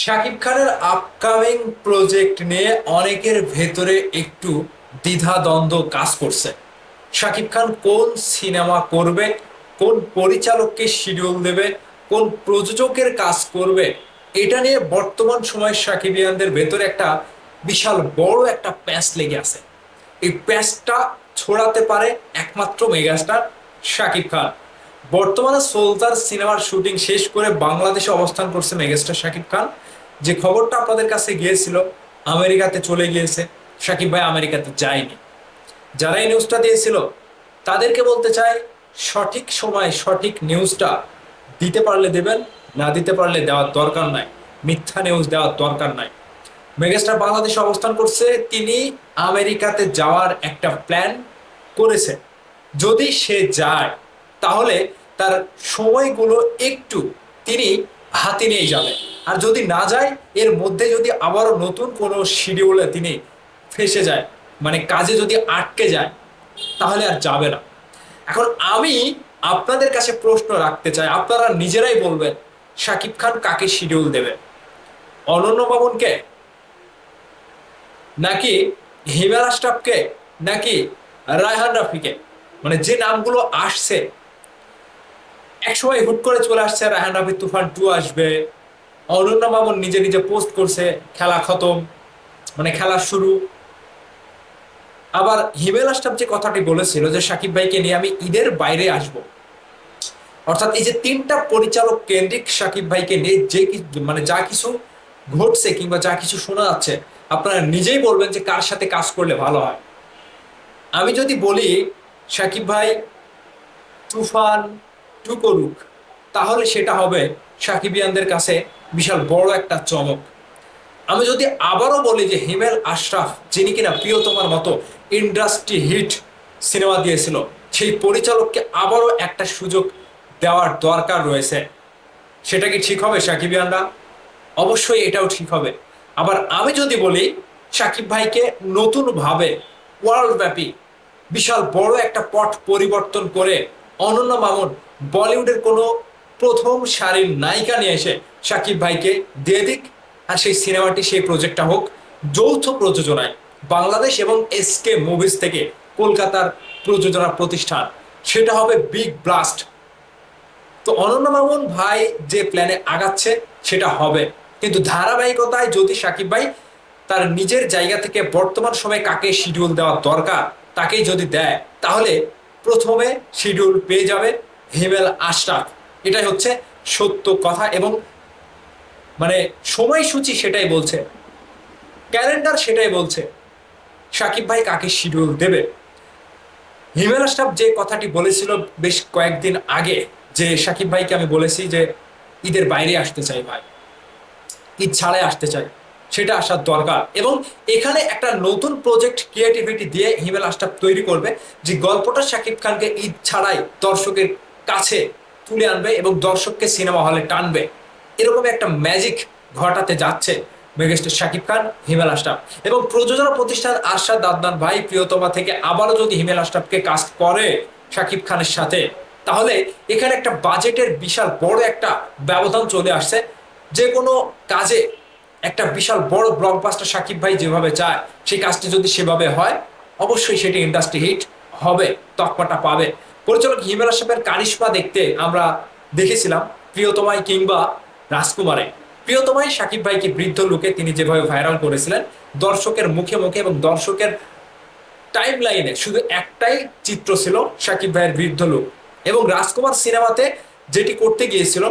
শাকিব খানের upcoming project নিয়ে অনেকের ভেতরে একটু দ্বিধাদ্বন্দ্ব কাজ করছে। শাকিব খান কোন সিনেমা করবে, কোন পরিচালককে শিডিউল দেবে, কোন প্রযোজকের কাজ করবে, এটা নিয়ে বর্তমান সময়ে সাকিবিয়ানদের ভেতরে একটা বিশাল বড় একটা প্যাঁচ লেগে আছে। এই প্যাঁচটা ছড়াতে পারে একমাত্র মেগাস্টার শাকিব খান। বর্তমানে সোলজার সিনেমার শুটিং শেষ করে বাংলাদেশে অবস্থান করছে মেগাস্টার শাকিব খান। যে খবরটা আপনাদের কাছে গিয়েছিল, আমেরিকাতে চলে গিয়েছে। শাকিব ভাই আমেরিকাতে যায়নি। যারা এই নিউজটা দিয়েছিল তাদেরকে বলতে চাই, সঠিক সময় সঠিক নিউজটা দিতে পারলে দেবেন, না দিতে পারলে দেওয়ার দরকার নাই। মিথ্যা নিউজ দেওয়ার দরকার নাই। মেগাস্টার বাংলাদেশে অবস্থান করছে, তিনি আমেরিকাতে যাওয়ার একটা প্ল্যান করেছে। যদি সে যায় তাহলে তার সময়গুলো একটু তিনি হাতে নিয়ে যাবে। আর যদি না যায়, এর মধ্যে যদি আবারও নতুন কোনো শিডিউলে তিনি ফেসে যায়, মানে কাজে যদি আটকে যায়, তাহলে আর যাবে না। এখন আমি আপনাদের কাছে প্রশ্ন রাখতে চাই, আপনারা নিজেরাই বলবেন শাকিব খান কাকে শিডিউল দেবে? অনন্য মামুনকে, নাকি হিমেল আশরাফকে, নাকি রায়হান রাফিকে? মানে যে নামগুলো আসছে, একসময় হুট করে চলে আসছে রায়হান রাফি তুফান 2 আসবে। অনন্য মামুন নিজে নিজে পোস্ট করছে খেলা খতম, মানে খেলা শুরু। আবার হিমেল আশরাফ যে কথাটি বলেছিল যে শাকিব ভাইকে নিয়ে আমি ঈদের বাইরে আসব, অর্থাৎ এই যে তিনটা পরিচালক কেন্দ্রিক শাকিব ভাইকে নিয়ে যে মানে যা কিছু ঘটছে কিংবা যা কিছু শোনা যাচ্ছে, আপনারা নিজেই বলবেন যে কার সাথে কাজ করলে ভালো হয়। আমি যদি বলি শাকিব ভাই তুফান 2 করুক, তাহলে সেটা হবে সাকিবিয়ানদের কাছে বিশাল বড় একটা চমক। আমি যদি আবারও বলি যে হিমেল আশরাফ, যিনি কিনা প্রিয়তমার মতো ইন্ডাস্ট্রি হিট সিনেমা দিয়েছিল, সেই পরিচালককে আবারও একটা সুযোগ দেওয়ার দরকার রয়েছে, সেটা কি ঠিক হবে সাকিবিয়ানরা? অবশ্যই এটাও ঠিক হবে। আবার আমি যদি বলি সাকিব ভাইকে নতুনভাবে ওয়ার্ল্ড ব্যাপী বিশাল বড় একটা পট পরিবর্তন করে অনন্য মামুন বলিউডের কোনো প্রথম সারির নায়িকা নিয়ে এসে সাকিব ভাইকে দিয়ে দিক, আর সেই সিনেমাটি, সেই প্রজেক্টটা হোক যৌথ প্রযোজনায় বাংলাদেশ এবং এসকে মুভিজ থেকে কলকাতার প্রযোজনা প্রতিষ্ঠান, সেটা হবে বিগ ব্লাস্ট। তো অনন্য মামুন ভাই যে প্ল্যানে আগাচ্ছে সেটা হবে, কিন্তু ধারাবাহিকতায় যদি সাকিব ভাই তার নিজের জায়গা থেকে বর্তমান সময়ে কাকে শিডিউল দেওয়া দরকার তাকেই যদি দেয়, তাহলে প্রথমে শিডিউল পেয়ে যাবে হিমেল আশরাফ। এটাই হচ্ছে সত্য কথা। এবং মানে সময়সূচি সেটাই বলছে, ক্যালেন্ডার সেটাই বলছে সাকিব ভাই কাকে শিডিউল দেবে। হিমেল আশরাফ যে কথাটি বলেছিল বেশ কয়েকদিন আগে, যে সাকিব ভাইকে আমি বলেছি যে ঈদের বাইরে আসতে চাই ভাই, ঈদ ছাড়াই আসতে চাই, সেটা আসার দরকার। এবং এখানে একটা নতুন প্রজেক্ট ক্রিয়েটিভিটি দিয়ে হিমেল আশরাফ তৈরি করবে, যে গল্পটা শাকিব খানকে ঈদ ছাড়াই দর্শকের কাছে তুলে আনবে এবং দর্শককে সিনেমা হলে টানবে। এরকম একটা ম্যাজিক ঘটাতে যাচ্ছে মেগাস্টার শাকিব খান, হিমেল আশরাফ। এবং প্রযোজনা প্রতিষ্ঠান আরশাদ আদনান ভাই প্রিয়তমা থেকে আবারও যদি হিমেল আশরাফকে কাস্ট করে শাকিব খানের সাথে, তাহলে এখানে একটা বাজেটের বিশাল বড় একটা ব্যবধান চলে আসছে। যে কোনো কাজে একটা বিশাল বড় ব্লকবাস্টার শাকিব ভাই যেভাবে চায়, সেই কাজটি যদি সেভাবে হয়, অবশ্যই সেটি ইন্ডাস্ট্রি হিট হবে, তকমাটা পাবে। পরিচালক হিমেল আশরাফের কারিশমা দেখতে আমরা দেখেছিলাম প্রিয়তমায় কিংবা রাজকুমারে। প্রিয়তমায় শাকিব ভাইকে বৃদ্ধ লোকে তিনি যেভাবে ভাইরাল করেছিলেন, দর্শকের মুখে মুখে এবং দর্শকের টাইম লাইনে শুধু একটাই চিত্র ছিল শাকিব ভাইয়ের বৃদ্ধ লোক। এবং রাজকুমার সিনেমাতে যেটি করতে গিয়েছিল,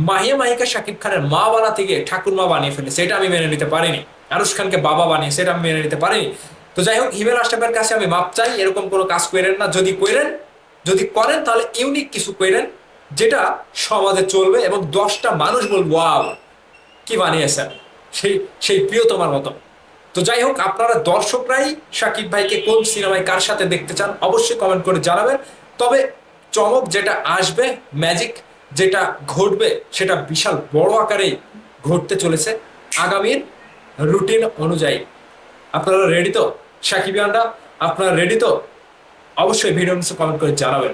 মাহিয়া মাহিকা শাকিব খানের মা বানাতে গিয়ে ঠাকুরমা বানিয়ে ফেলে, সেটা আমি মেনে নিতে পারিনি। আনুশ খানকে বাবা বানিয়ে, সেটা আমি মেনে নিতে পারিনি। তো যাই হোক, হিমেল আশরাফের কাছে আমি মাপ চাই, এরকম কোনো কাজ করেন না। যদি করেন তাহলে ইউনিক কিছু করেন, যেটা সমাজে চলবে এবং 10টা মানুষ বলবো ওয়াও কি বানিয়েছেন, সেই সেই প্রিয়তমার মতো। তো যাই হোক, আপনারা দর্শকরাই শাকিব ভাইকে কোন সিনেমায় কার সাথে দেখতে চান অবশ্যই কমেন্ট করে জানাবেন। তবে চমক যেটা আসবে, ম্যাজিক যেটা ঘটবে, সেটা বিশাল বড় আকারেই ঘটতে চলেছে আগামীর রুটিন অনুযায়ী। আপনারা রেডি তো? সাকিবিয়ানরা আপনারা রেডি তো? অবশ্যই ভিডিও নিচে কমেন্ট করে জানাবেন।